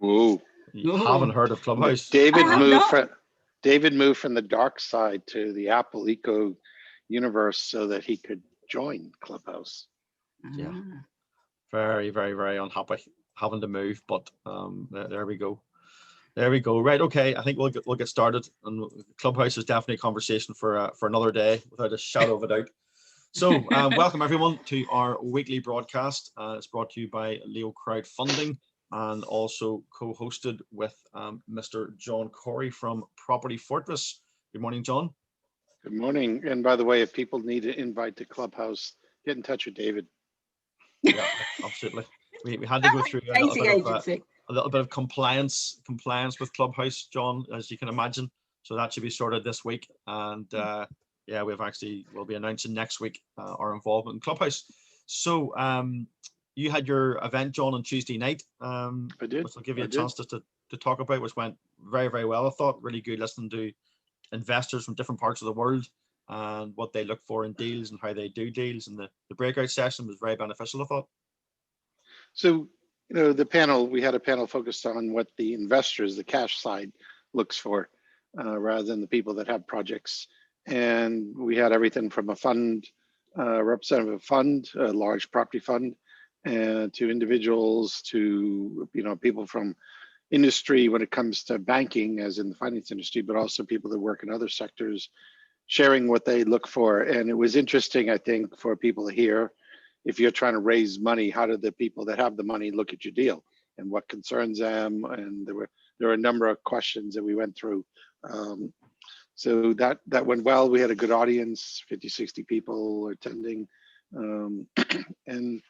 Whoa. You haven't heard of Clubhouse? David moved from the dark side to the Apple eco universe so that he could join Clubhouse. Yeah, very, very, very unhappy having to move, but there we go. There we go. Right. Okay. I think we'll get started. And Clubhouse is definitely a conversation for another day, without a shadow of a doubt. So welcome everyone to our weekly broadcast. It's brought to you by Leo Crowdfunding and also co-hosted with Mr. John Corey from Property Fortress. Good morning, John. Good morning. And by the way, if people need an invite to Clubhouse, get in touch with David. Yeah, absolutely. We had to go through a little bit of compliance with Clubhouse, John, as you can imagine. So that should be sorted this week. And yeah, we'll be announcing next week our involvement in Clubhouse. So you had your event, John, on Tuesday night. I did. Which will give you a chance to talk about, which went very, very well. I thought really good listening to investors from different parts of the world and what they look for in deals and how they do deals. And the breakout session was very beneficial, I thought. So, we had a panel focused on what the investors, the cash side, looks for, rather than the people that have projects. And we had everything from a fund, representative of a fund, a large property fund, and to individuals, to people from industry when it comes to banking, as in the finance industry, but also people that work in other sectors, sharing what they look for. And it was interesting, I think, for people to hear, if you're trying to raise money, how do the people that have the money look at your deal and what concerns them? And there were a number of questions that we went through. So that went well. We had a good audience, 50, 60 people attending. And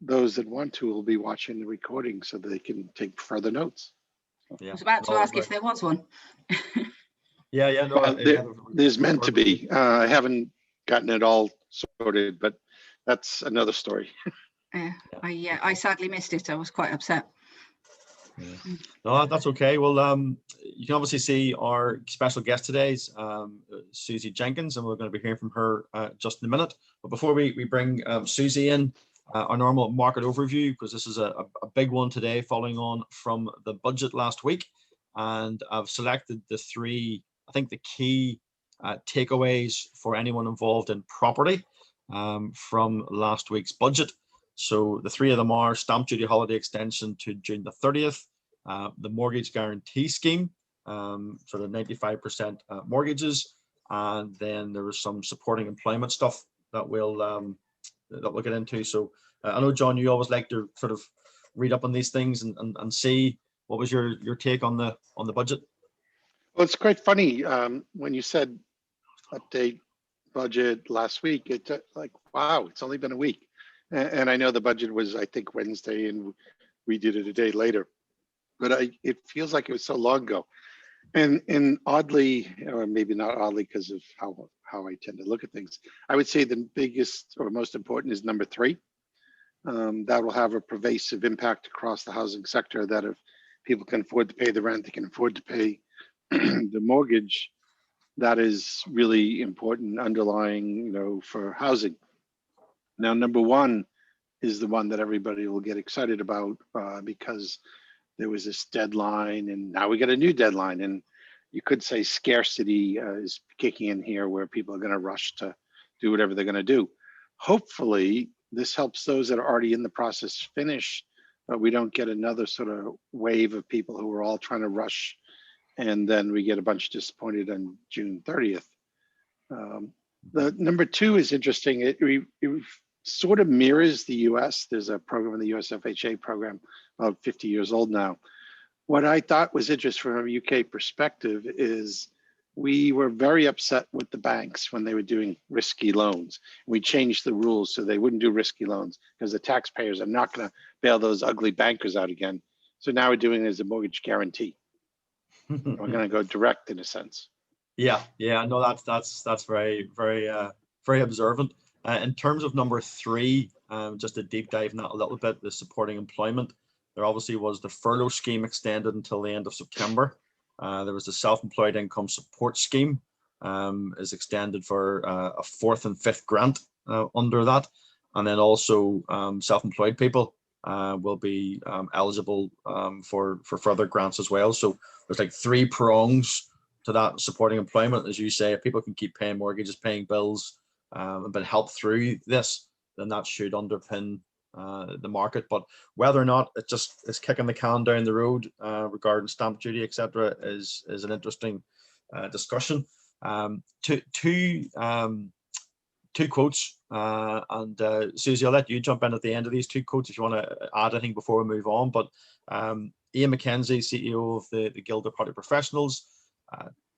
those that want to will be watching the recording so they can take further notes. Yeah. I was about to ask if there was one. Yeah. No, well, there's meant to be. I haven't gotten it all sorted, but that's another story. I sadly missed it. I was quite upset. Yeah. No, that's okay. Well, you can obviously see our special guest today is Suzy Jenkins, and we're going to be hearing from her just in a minute. But before we bring Suzy in, our normal market overview, because this is a big one today, following on from the budget last week. And I've selected the three, I think, the key takeaways for anyone involved in property from last week's budget. So the three of them are stamp duty holiday extension to June the 30th, the mortgage guarantee scheme, sort of 95% mortgages, and then there was some supporting employment stuff that we'll get into. So I know, John, you always like to sort of read up on these things and see what was your take on the budget. Well, it's quite funny when you said update budget last week. It's like, wow, it's only been a week. And I know the budget was, I think, Wednesday, and we did it a day later. But it feels like it was so long ago. And oddly, or maybe not oddly because of how I tend to look at things, I would say the biggest or most important is number 3. That will have a pervasive impact across the housing sector, that if people can afford to pay the rent, they can afford to pay the mortgage. That is really important underlying, for housing. Now, number 1 is the one that everybody will get excited about because there was this deadline, and now we got a new deadline. And you could say scarcity is kicking in here, where people are going to rush to do whatever they're going to do. Hopefully, this helps those that are already in the process finish, but we don't get another sort of wave of people who are all trying to rush, and then we get a bunch disappointed on June 30th. The number 2 is interesting. It sort of mirrors the US. There's a program in the US FHA program, about 50 years old now. What I thought was interesting from a UK perspective is we were very upset with the banks when they were doing risky loans. We changed the rules so they wouldn't do risky loans because the taxpayers are not going to bail those ugly bankers out again. So now we're doing it as a mortgage guarantee. We're going to go direct in a sense. Yeah. No, that's very, very, very observant. In terms of number 3, just a deep dive in that a little bit, the supporting employment. There obviously was the furlough scheme extended until the end of September. There was the self-employed income support scheme is extended for a 4th and 5th grant under that. And then also self-employed people will be eligible for further grants as well. So there's like 3 prongs to that supporting employment. As you say, if people can keep paying mortgages, paying bills, and been helped through this, then that should underpin the market. But whether or not it just is kicking the can down the road regarding stamp duty, etc., is an interesting discussion. Two quotes, and Suzy, I'll let you jump in at the end of these 2 quotes if you want to add anything before we move on. But Ian McKenzie, CEO of the Guild of Property Professionals,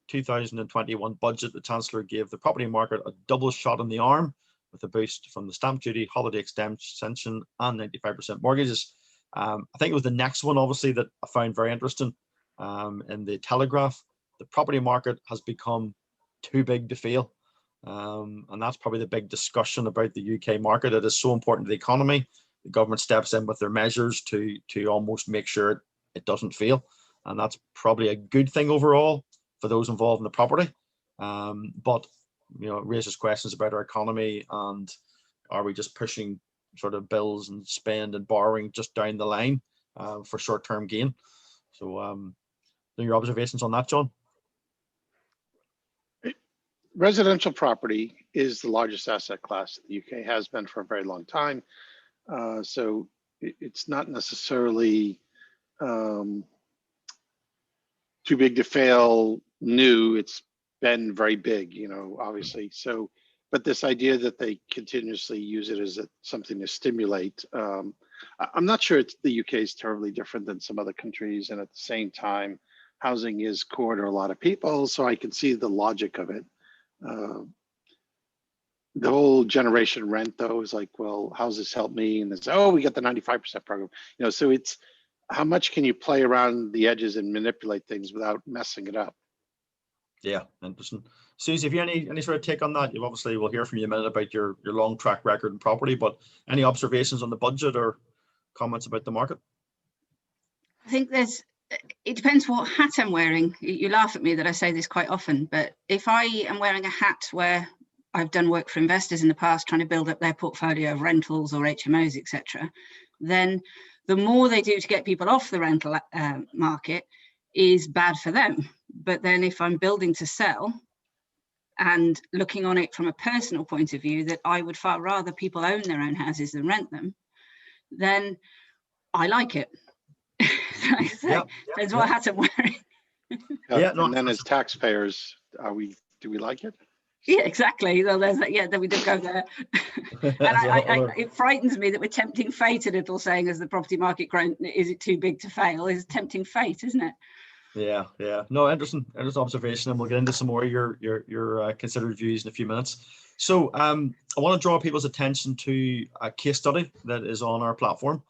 2021 budget, the Chancellor gave the property market a double shot in the arm with a boost from the stamp duty, holiday extension, and 95% mortgages. I think it was the next one, obviously, that I found very interesting in the Telegraph. The property market has become too big to fail. And that's probably the big discussion about the UK market. It is so important to the economy. The government steps in with their measures to almost make sure it doesn't fail. And that's probably a good thing overall for those involved in the property. But, you know, it raises questions about our economy, and are we just pushing sort of bills and spend and borrowing just down the line for short-term gain? So your observations on that, John? Residential property is the largest asset class the UK has been for a very long time. So it's not necessarily too big to fail new. It's been very big, you know, obviously. So, but this idea that they continuously use it as something to stimulate, I'm not sure the UK is terribly different than some other countries. And at the same time, housing is core to a lot of people. So I can see the logic of it. The whole generation rent, though, is like, well, how's this help me? And it's, oh, we got the 95% program, you know. So it's how much can you play around the edges and manipulate things without messing it up? Yeah, interesting. Suzy, have you any sort of take on that? You obviously will hear from you in a minute about your long track record in property, but any observations on the budget or comments about the market? I think it depends what hat I'm wearing. You laugh at me that I say this quite often, but if I am wearing a hat where I've done work for investors in the past trying to build up their portfolio of rentals or HMOs, etc., then the more they do to get people off the rental market is bad for them. But then if I'm building to sell and looking on it from a personal point of view, that I would far rather people own their own houses than rent them, then I like it. Depends what hat I'm wearing. And then as taxpayers, do we like it? Yeah, exactly. Well, there's that. Yeah, then we did go there. And it frightens me that we're tempting fate a little, saying as the property market grows, is it too big to fail? Is tempting fate, isn't it? Yeah. No, interesting observation, and we'll get into some more of your considered views in a few minutes. So I want to draw people's attention to a case study that is on our platform.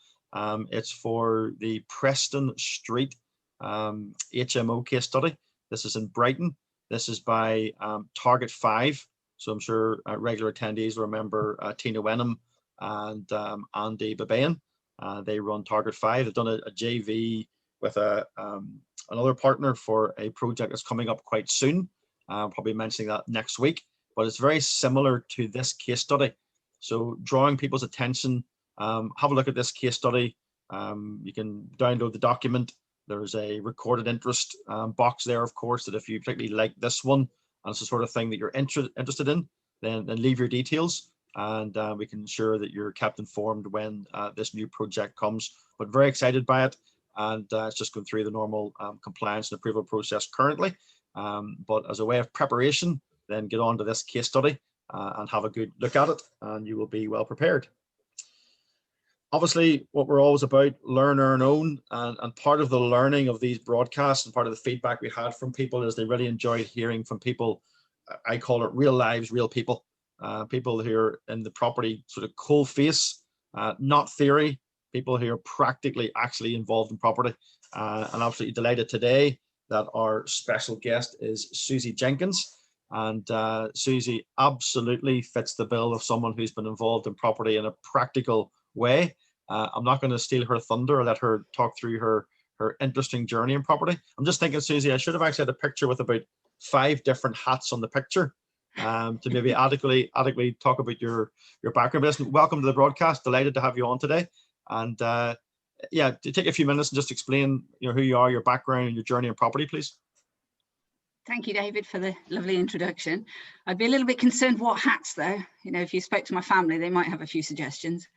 It's for the Preston Street HMO case study. This is in Brighton. This is by Target 5. So I'm sure regular attendees will remember Tina Wenham and Andy Babayan. They run Target 5. They've done a JV with another partner for a project that's coming up quite soon. Probably mentioning that next week. But it's very similar to this case study. So drawing people's attention, have a look at this case study. You can download the document. There's a recorded interest box there, of course, that if you particularly like this one and it's the sort of thing that you're interested in, then leave your details, and we can ensure that you're kept informed when this new project comes. But very excited by it, and it's just going through the normal compliance and approval process currently. But as a way of preparation, then get on to this case study and have a good look at it, and you will be well prepared. Obviously, what we're always about, learn, earn, own, and part of the learning of these broadcasts and part of the feedback we had from people is they really enjoyed hearing from people. I call it real lives, real people, people who are in the property sort of cold face, not theory, people who are practically actually involved in property. And I'm absolutely delighted today that our special guest is Suzy Jenkins. And Suzy absolutely fits the bill of someone who's been involved in property in a practical way. I'm not going to steal her thunder or let her talk through her interesting journey in property. I'm just thinking, Suzy, I should have actually had a picture with about 5 different hats on the picture to maybe adequately talk about your background. But listen, welcome to the broadcast. Delighted to have you on today. And yeah, to take a few minutes and just explain, who you are, your background, and your journey in property, please. Thank you, David, for the lovely introduction. I'd be a little bit concerned what hats, though. If you spoke to my family, they might have a few suggestions.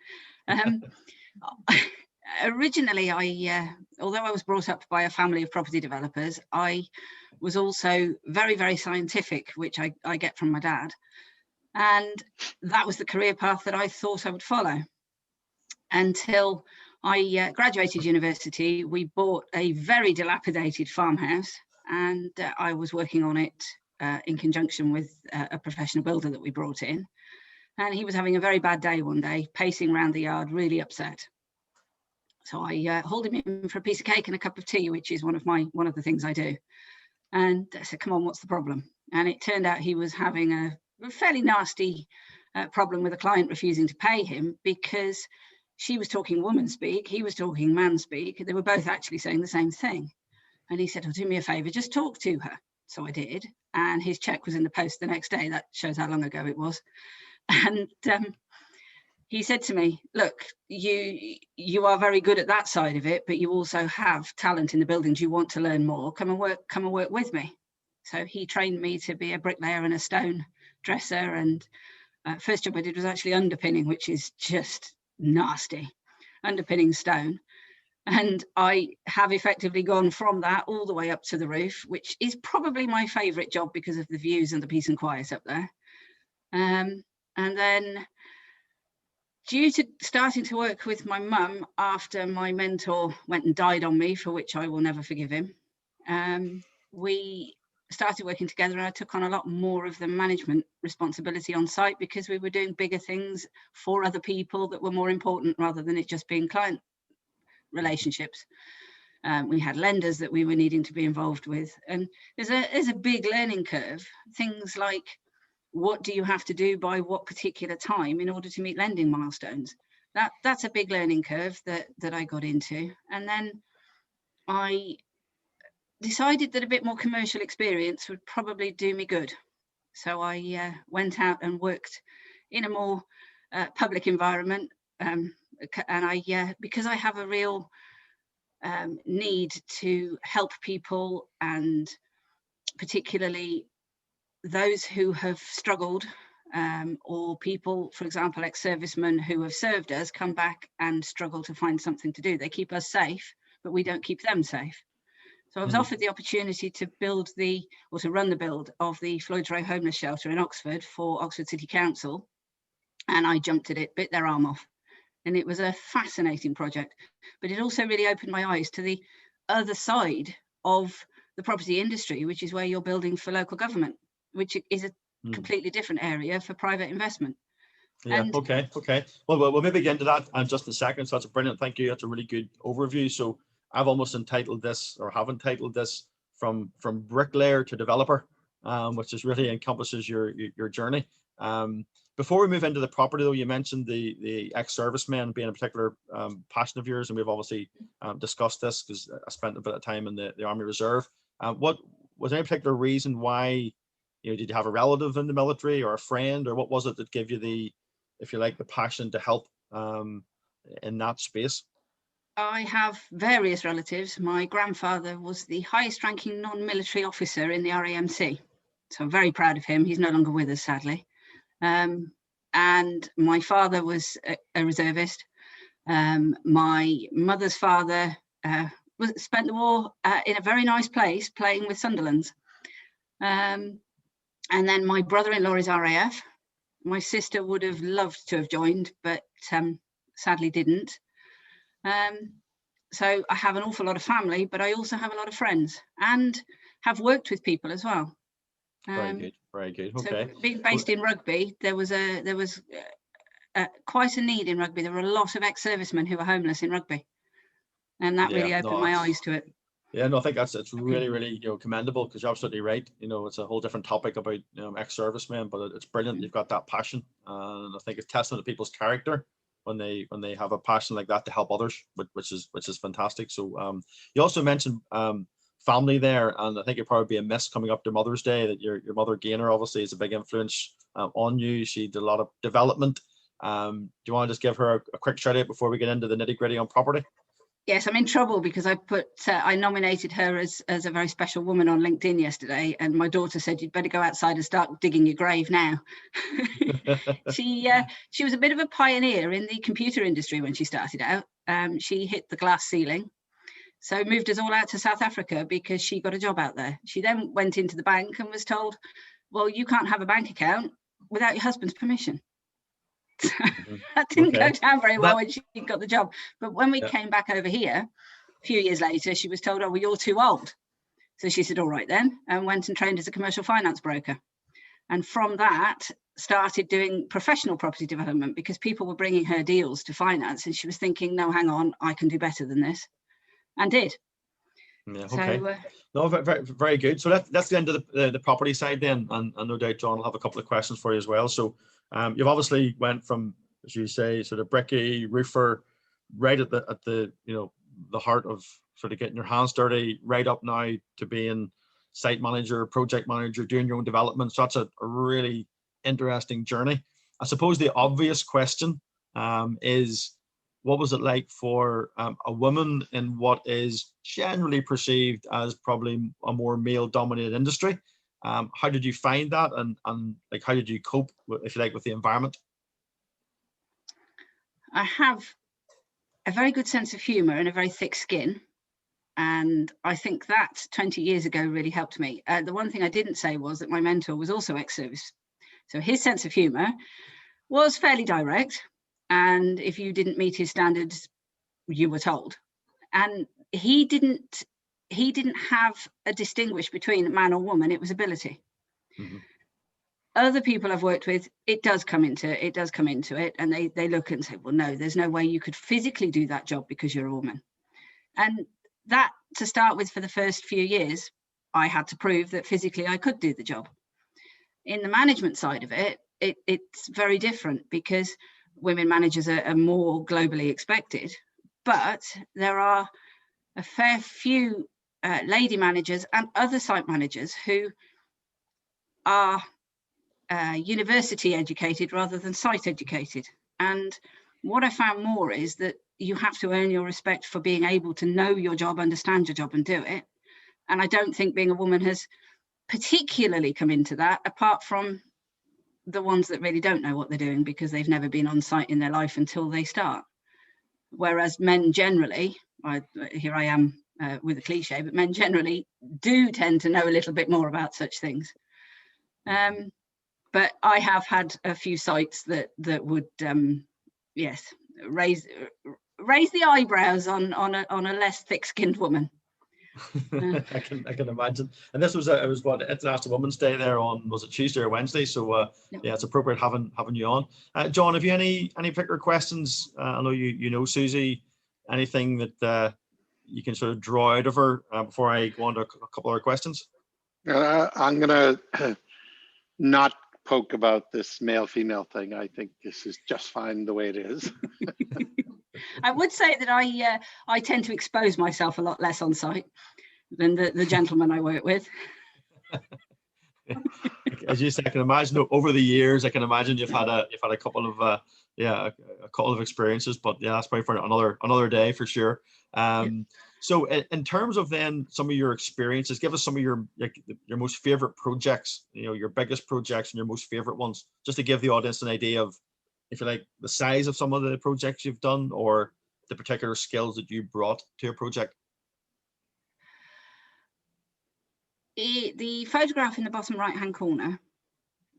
Originally, although I was brought up by a family of property developers, I was also very, very scientific, which I get from my dad. And that was the career path that I thought I would follow. Until I graduated university, we bought a very dilapidated farmhouse, and I was working on it in conjunction with a professional builder that we brought in. And he was having a very bad day one day, pacing around the yard, really upset. So I hauled him in for a piece of cake and a cup of tea, which is one of the things I do. And I said, "Come on, what's the problem?" And it turned out he was having a fairly nasty problem with a client refusing to pay him because she was talking woman speak, he was talking man speak. They were both actually saying the same thing. And he said, "Oh, do me a favor, just talk to her." So I did. And his check was in the post the next day. That shows how long ago it was. And he said to me, "Look, you are very good at that side of it, but you also have talent in the buildings. You want to learn more. Come and work with me." So he trained me to be a bricklayer and a stone dresser. And first job I did was actually underpinning, which is just nasty, underpinning stone. And I have effectively gone from that all the way up to the roof, which is probably my favorite job because of the views and the peace and quiet up there. And then, due to starting to work with my mum after my mentor went and died on me, for which I will never forgive him, we started working together, and I took on a lot more of the management responsibility on site because we were doing bigger things for other people that were more important rather than it just being client relationships. We had lenders that we were needing to be involved with, and there's a big learning curve. Things like, what do you have to do by what particular time in order to meet lending milestones? That's a big learning curve that I got into. And then I decided that a bit more commercial experience would probably do me good. So I went out and worked in a more public environment. And because I have a real need to help people, and particularly those who have struggled, or people, for example, ex-servicemen who have served us, come back and struggle to find something to do. They keep us safe, but we don't keep them safe. So I was offered the opportunity to run the build of the Floyd's Row homeless shelter in Oxford for Oxford City Council. And I jumped at it, bit their arm off. And it was a fascinating project, but it also really opened my eyes to the other side of the property industry, which is where you're building for local government, which is a completely different area for private investment. Yeah, And okay. Well, we'll maybe get into that in just a second. So that's brilliant. Thank you. That's a really good overview. So I've almost entitled this, or have entitled this, from bricklayer to developer, which is really encompasses your journey. Before we move into the property, though, you mentioned the ex-servicemen being a particular passion of yours, and we've obviously discussed this because I spent a bit of time in the Army Reserve. What was there any particular reason why? Did you have a relative in the military or a friend, or what was it that gave you the, if you like, the passion to help in that space? I have various relatives. My grandfather was the highest ranking non-military officer in the RAMC. So I'm very proud of him. He's no longer with us, sadly. And my father was a reservist. My mother's father spent the war in a very nice place playing with Sunderland's. And then my brother-in-law is RAF. My sister would have loved to have joined, but sadly didn't. So I have an awful lot of family, but I also have a lot of friends and have worked with people as well. Very good. Okay. So being based in Rugby, there was quite a need in Rugby. There were a lot of ex-servicemen who were homeless in Rugby, and that really opened my eyes to it. Yeah, no, I think it's really commendable, because you're absolutely right. It's a whole different topic about ex-servicemen, but it's brilliant. You've got that passion, and I think it's testament to people's character when they have a passion like that to help others, which is fantastic. So you also mentioned family there, and I think it'd probably be a miss coming up to Mother's Day that your mother Gaynor obviously is a big influence on you. She did a lot of development Do you want to just give her a quick shout out before we get into the nitty gritty on property? Yes, I'm in trouble because I nominated her as a very special woman on LinkedIn yesterday, and my daughter said you'd better go outside and start digging your grave now. She was a bit of a pioneer in the computer industry when she started out. She hit the glass ceiling, so moved us all out to South Africa because she got a job out there. She then went into the bank and was told, well, you can't have a bank account without your husband's permission. That didn't go down very well when she got the job. But when we came back over here a few years later, she was told, oh, well, you're too old. So she said, all right then, and went and trained as a commercial finance broker. And from that, started doing professional property development because people were bringing her deals to finance. And she was thinking, no, hang on, I can do better than this. And did. Yeah, okay. So, no, very, very good. So that's the end of the property side then. And no doubt John will have a couple of questions for you as well. So you've obviously went from, as you say, sort of bricky roofer, right at the the heart of sort of getting your hands dirty, right up now to being site manager, project manager, doing your own development. So that's a really interesting journey. I suppose the obvious question is, what was it like for a woman in what is generally perceived as probably a more male-dominated industry? How did you find that, and like how did you cope, if you like, with the environment? I have a very good sense of humour and a very thick skin, and I think that 20 years ago really helped me. The one thing I didn't say was that my mentor was also ex-service, so his sense of humour was fairly direct, and if you didn't meet his standards, you were told. And he didn't have a distinguish between man or woman. It was ability. Mm-hmm. Other people I've worked with, it does come into it, and they look and say, well, no, there's no way you could physically do that job because you're a woman. And that, to start with, for the first few years, I had to prove that physically I could do the job. In the management side of it, it's very different because women managers are more globally expected, but there are a fair few lady managers and other site managers who are university educated rather than site educated. And what I found more is that you have to earn your respect for being able to know your job, understand your job, and do it. And I don't think being a woman has particularly come into that, apart from the ones that really don't know what they're doing because they've never been on site in their life until they start. Whereas men generally, here I am with a cliche, but men generally do tend to know a little bit more about such things. But I have had a few sites that would, yes, raise the eyebrows on a less thick-skinned woman. I can imagine. And this was it was what International Women's Day there on, was it Tuesday or Wednesday? So yeah, it's appropriate having you on. John, have you any particular questions? I know you know Suzy. Anything that you can sort of draw out of her before I go on to a couple other questions? I'm gonna not poke about this male-female thing. I think this is just fine the way it is. I would say that I tend to expose myself a lot less on site than the gentlemen I work with. As you say, I can imagine over the years, I can imagine you've had a couple of a couple of experiences, but yeah, that's probably for another day for sure. So in terms of then some of your experiences, give us some of your most favorite projects, your biggest projects and your most favorite ones, just to give the audience an idea of, if you like, the size of some of the projects you've done or the particular skills that you brought to a project. The photograph in the bottom right hand corner,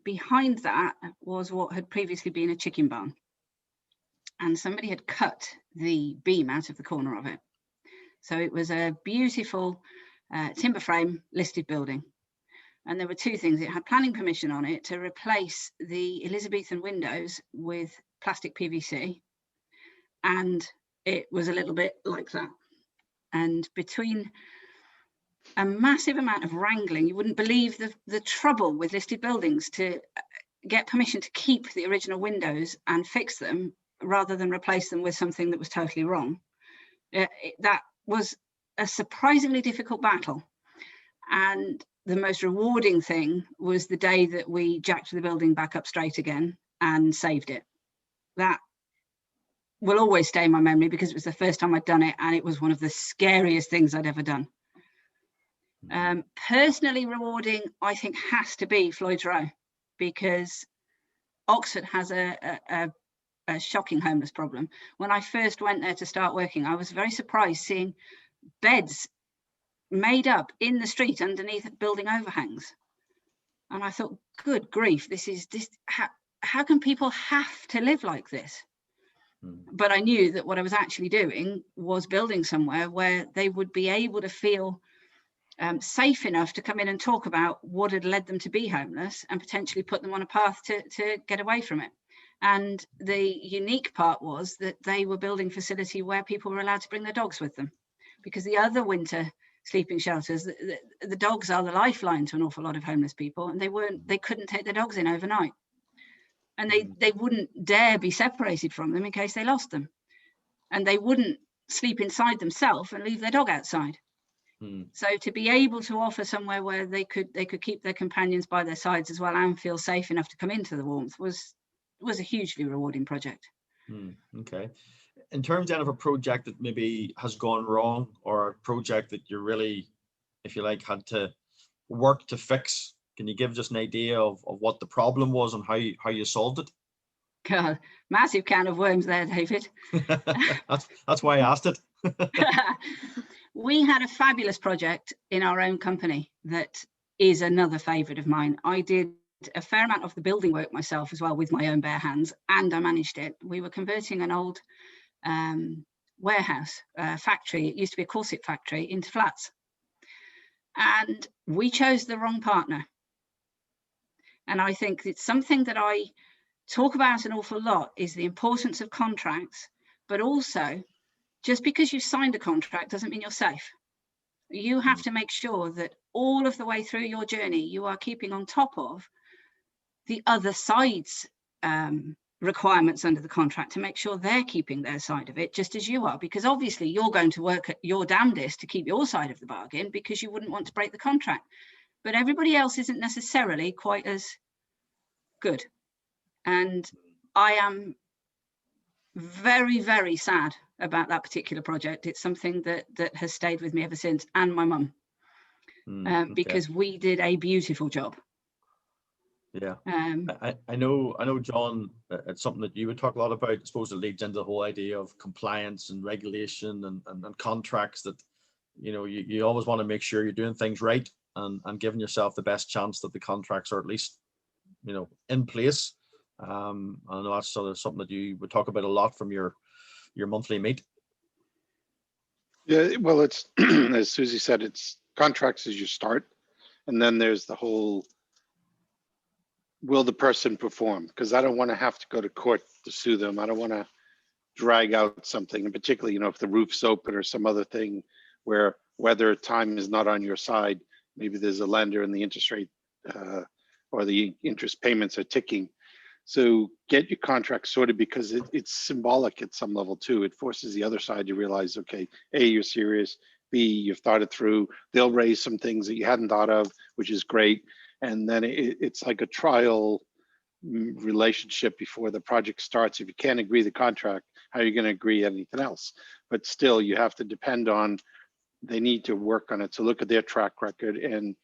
behind that was what had previously been a chicken barn, and somebody had cut the beam out of the corner of it. So it was a beautiful timber frame listed building. And there were two things. It had planning permission on it to replace the Elizabethan windows with plastic PVC. And it was a little bit like that. And between a massive amount of wrangling, you wouldn't believe the trouble with listed buildings to get permission to keep the original windows and fix them rather than replace them with something that was totally wrong. That was a surprisingly difficult battle. And the most rewarding thing was the day that we jacked the building back up straight again and saved it. that will always stay in my memory because it was the first time I'd done it, and it was one of the scariest things I'd ever done. Personally rewarding, I think, has to be Floyd's Row, because Oxford has a shocking homeless problem. When I first went there to start working, I was very surprised seeing beds made up in the street underneath building overhangs. And I thought, good grief, how can people have to live like this? But I knew that what I was actually doing was building somewhere where they would be able to feel safe enough to come in and talk about what had led them to be homeless and potentially put them on a path to get away from it. And the unique part was that they were building a facility where people were allowed to bring their dogs with them, because the other winter sleeping shelters, the dogs are the lifeline to an awful lot of homeless people, and they couldn't take their dogs in overnight, and they wouldn't dare be separated from them in case they lost them, and they wouldn't sleep inside themselves and leave their dog outside. So to be able to offer somewhere where they could keep their companions by their sides as well and feel safe enough to come into the warmth was a hugely rewarding project. Okay. In terms then of a project that maybe has gone wrong, or a project that you really, if you like, had to work to fix, can you give just an idea of what the problem was and how you solved it? God, massive can of worms there, David. That's why I asked it. We had a fabulous project in our own company that is another favourite of mine. I did a fair amount of the building work myself as well with my own bare hands, and I managed it. We were converting an old warehouse factory. It used to be a corset factory into flats. And we chose the wrong partner. And I think it's something that I talk about an awful lot, is the importance of contracts, but also just because you signed a contract doesn't mean you're safe. You have to make sure that all of the way through your journey, you are keeping on top of the other side's requirements under the contract to make sure they're keeping their side of it, just as you are, because obviously you're going to work at your damnedest to keep your side of the bargain because you wouldn't want to break the contract. But everybody else isn't necessarily quite as good. And I am very, very sad about that particular project. It's something that has stayed with me ever since, and my mum, because we did a beautiful job. Yeah, I know, John, it's something that you would talk a lot about. I suppose it leads into the whole idea of compliance and regulation and contracts, that, you know, you always want to make sure you're doing things right and giving yourself the best chance that the contracts are at least, you know, in place. I know that's sort of something that you would talk about a lot from your monthly meet. Yeah, well, it's as Suzy said, it's contracts as you start, and then there's the whole, will the person perform? Because I don't want to have to go to court to sue them. I don't want to drag out something, and particularly, you know, if the roof's open or some other thing where weather time is not on your side, maybe there's a lender and the interest rate or the interest payments are ticking. So get your contract sorted, because it's symbolic at some level too. It forces the other side to realize, okay, A, you're serious, B, you've thought it through. They'll raise some things that you hadn't thought of, which is great. And then it's like a trial relationship before the project starts. If you can't agree the contract, how are you going to agree anything else? But still, you have to depend on, they need to work on it. So look at their track record and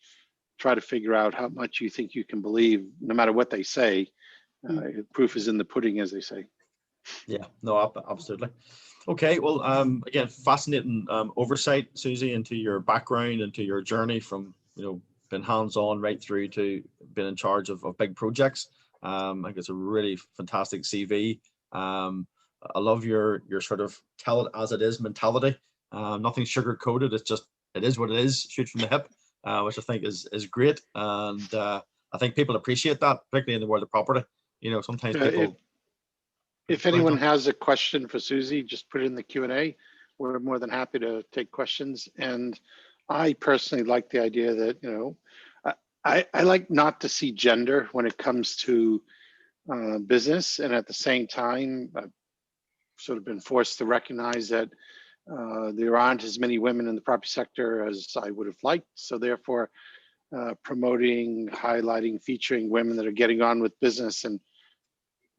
try to figure out how much you think you can believe, no matter what they say. Proof is in the pudding, as they say. Yeah, no, absolutely. Okay, well, again, fascinating oversight, Suzy, into your background, into your journey from, you know, being hands-on right through to being in charge of big projects. I think it's a really fantastic CV. I love your sort of tell it as it is mentality. Nothing sugar-coated. It's just, it is what it is, shoot from the hip, which I think is great. And I think people appreciate that, particularly in the world of property. You know, sometimes people. If anyone has a question for Suzy, just put it in the Q&A. We're more than happy to take questions. And I personally like the idea that, you know, I like not to see gender when it comes to business. And at the same time, I've sort of been forced to recognize that there aren't as many women in the property sector as I would have liked. So therefore, promoting, highlighting, featuring women that are getting on with business and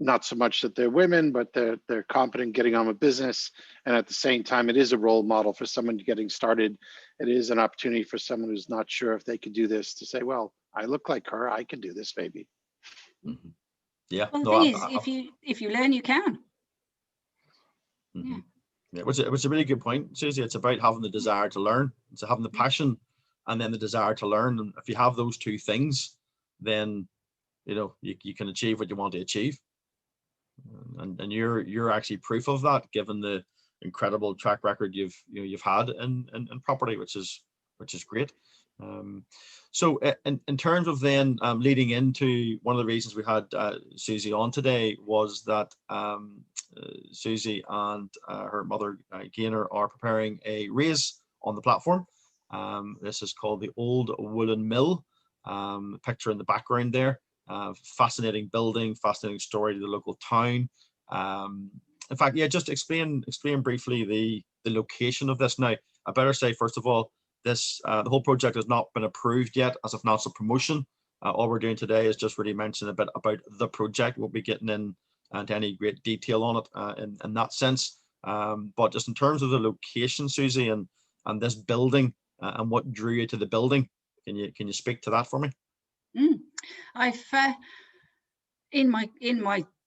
not so much that they're women, but they're competent getting on with business. And at the same time, it is a role model for someone getting started. It is an opportunity for someone who's not sure if they could do this to say, well, I look like her, I can do this maybe. Mm-hmm. Yeah. Well, the No, thing is, if you learn, you can. Mm-hmm. Yeah. Yeah, which is a really good point, Suzy. It's about having the desire to learn. It's having the passion and then the desire to learn. And if you have those two things, then you can achieve what you want to achieve. And you're actually proof of that, given the incredible track record you've had in property, which is great. So in terms of then leading into one of the reasons we had Suzy on today was that Suzy and her mother Gaynor are preparing a raise on the platform. This is called the Old Woollen Mill. Picture in the background there. Fascinating building, fascinating story to the local town. In fact, yeah, just explain briefly the location of this. Now, I better say, first of all, this the whole project has not been approved yet as of NATSA promotion. All we're doing today is just really mention a bit about the project. We'll be getting into any great detail on it in that sense. But just in terms of the location, Suzy, and this building and what drew you to the building, can you speak to that for me? I've in my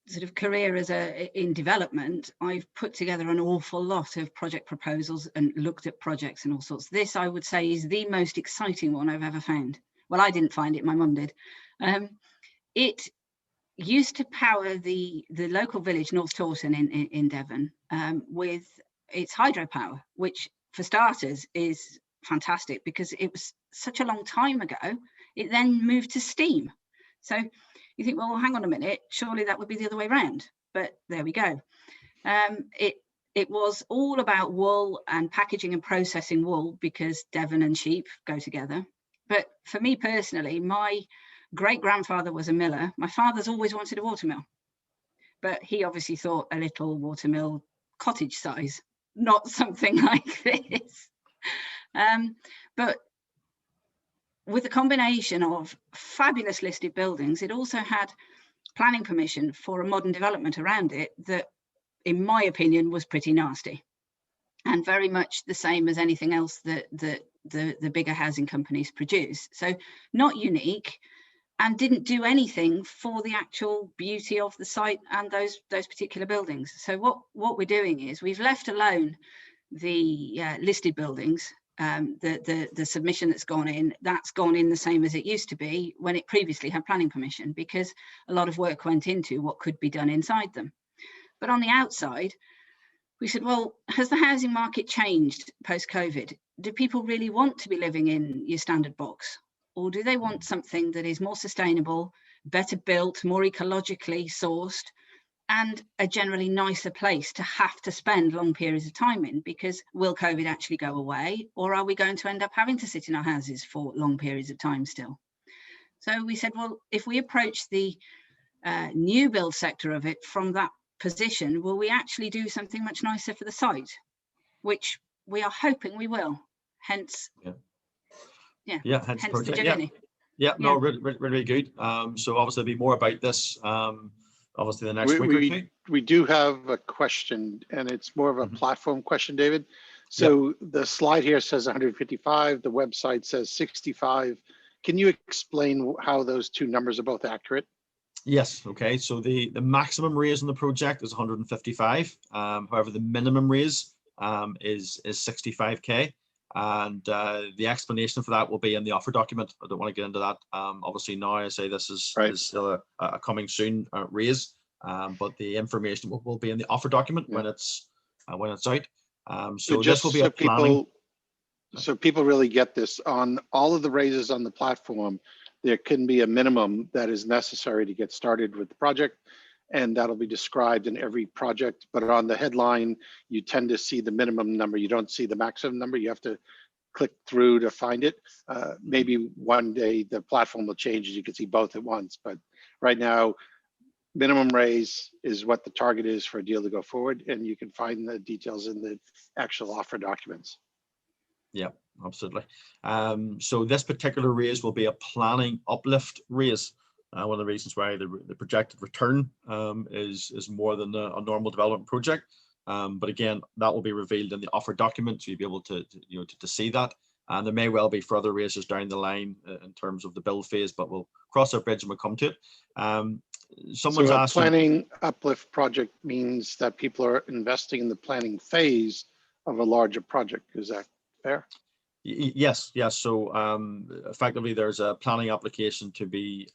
sort of career in development, I've put together an awful lot of project proposals and looked at projects and all sorts. This, I would say, is the most exciting one I've ever found. Well, I didn't find it, my mum did. It used to power the local village North Taunton in Devon with its hydropower, which for starters is fantastic because it was such a long time ago. It then moved to steam. So you think, well, hang on a minute, surely that would be the other way around. But there we go. It was all about wool and packaging and processing wool because Devon and sheep go together. But for me personally, my great-grandfather was a miller. My father's always wanted a watermill. But he obviously thought a little watermill cottage size, not something like this. But with a combination of fabulous listed buildings, it also had planning permission for a modern development around it that, in my opinion, was pretty nasty and very much the same as anything else that the bigger housing companies produce. So not unique and didn't do anything for the actual beauty of the site and those particular buildings. So what we're doing is we've left alone the listed buildings. The submission that's gone in the same as it used to be when it previously had planning permission, because a lot of work went into what could be done inside them. But on the outside, we said, well, has the housing market changed post-COVID? Do people really want to be living in your standard box? Or do they want something that is more sustainable, better built, more ecologically sourced, and a generally nicer place to have to spend long periods of time in? Because will COVID actually go away, or are we going to end up having to sit in our houses for long periods of time still? So we said, well, if we approach the new build sector of it from that position, will we actually do something much nicer for the site, which we are hoping we will. Hence, hence the project. journey. No, really good. So obviously there'll be more about this. Obviously the next week or two. We do have a question, and it's more of a platform question, David. So the slide here says 155, the website says 65. Can you explain how those two numbers are both accurate? Yes, okay. So the maximum raise in the project is 155. However, the minimum raise is 65k. And the explanation for that will be in the offer document. I don't want to get into that. Obviously now I say this is still a coming soon raise, but the information will be in the offer document when it's out. So this will be a planning. So people really get this. On all of the raises on the platform, there can be a minimum that is necessary to get started with the project, and that'll be described in every project. But on the headline, you tend to see the minimum number. You don't see the maximum number. You have to click through to find it. Maybe one day the platform will change and you can see both at once. But right now, minimum raise is what the target is for a deal to go forward, and you can find the details in the actual offer documents. Yeah, absolutely. So this particular raise will be a planning uplift raise. One of the reasons why the projected return is more than a normal development project. But again, that will be revealed in the offer document, so you'll be able to see that. And there may well be further raises down the line in terms of the build phase, but we'll cross our bridge when we come to it. Someone's So a asking, planning uplift project means that people are investing in the planning phase of a larger project. Is that fair? Yes. So effectively, there's a planning application to be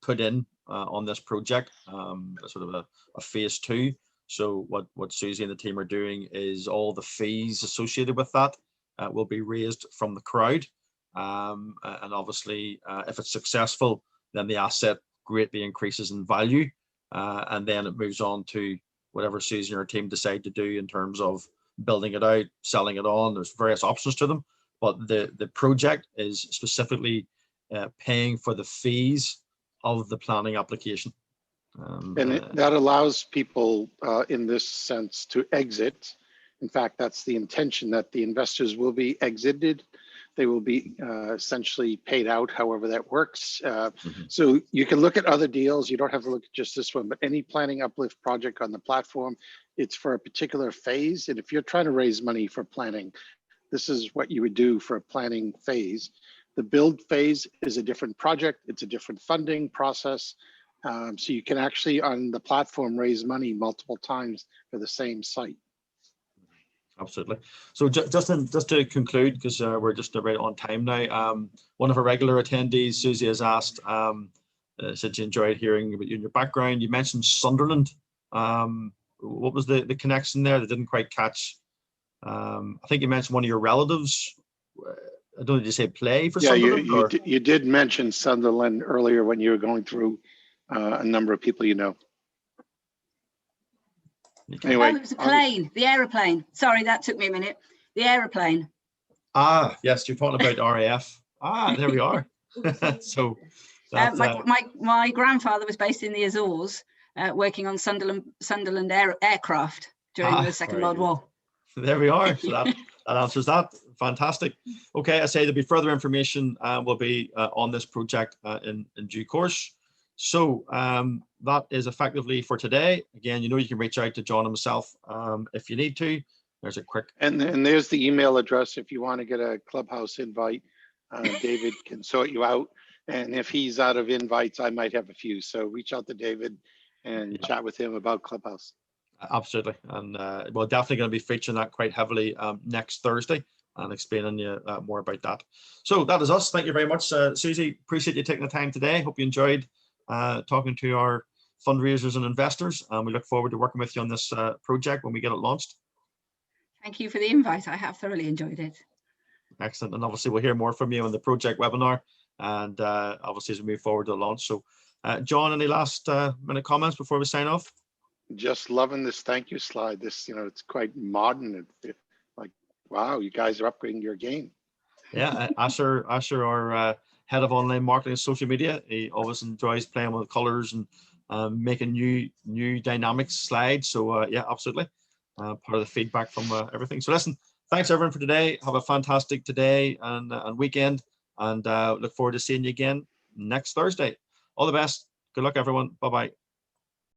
put in on this project, sort of a phase 2. So what Suzy and the team are doing is all the fees associated with that will be raised from the crowd. And obviously, if it's successful, then the asset greatly increases in value. And then it moves on to whatever Suzy and her team decide to do in terms of building it out, selling it on. There's various options to them. But the project is specifically paying for the fees of the planning application. And that allows people in this sense to exit. In fact, that's the intention, that the investors will be exited. They will be essentially paid out, however that works. So you can look at other deals. You don't have to look at just this one, but any planning uplift project on the platform, it's for a particular phase. And if you're trying to raise money for planning, this is what you would do for a planning phase. The build phase is a different project. It's a different funding process. So you can actually on the platform raise money multiple times for the same site. Absolutely. So just to conclude, because we're just about on time now, one of our regular attendees, Suzy, has asked, said she enjoyed hearing about you and your background. You mentioned Sunderland. What was the connection there? That didn't quite catch. I think you mentioned one of your relatives. I don't know, did you say play for Sunderland? Yeah, you did mention Sunderland earlier when you were going through a number of people you know. Anyway, it was a plane, the aeroplane. Sorry, that took me a minute. The aeroplane. Ah, yes, you're talking about RAF. Ah, there we are. So my grandfather was based in the Azores, working on Sunderland aircraft during the Second World War. There we are. So that answers that. Fantastic. Okay, I say there'll be further information will be on this project in due course. So that is effectively for today. Again, you can reach out to John and myself if you need to. There's a quick. And there's the email address if you want to get a Clubhouse invite. David can sort you out. And if he's out of invites, I might have a few. So reach out to David and chat with him about Clubhouse. Absolutely. And we're definitely going to be featuring that quite heavily next Thursday and explaining you more about that. So that is us. Thank you very much, Suzy. Appreciate you taking the time today. Hope you enjoyed talking to our fundraisers and investors. And we look forward to working with you on this project when we get it launched. Thank you for the invite. I have thoroughly enjoyed it. Excellent. And obviously we'll hear more from you on the project webinar and obviously as we move forward to the launch. So John, any last minute comments before we sign off? Just loving this thank you slide. This, it's quite modern. It's like, wow, you guys are upgrading your game. Yeah, Asher, our head of online marketing and social media, he always enjoys playing with colors and making new dynamic slides. So yeah, absolutely. Part of the feedback from everything. So listen, thanks everyone for today. Have a fantastic today and weekend, and look forward to seeing you again next Thursday. All the best. Good luck, everyone. Bye-bye.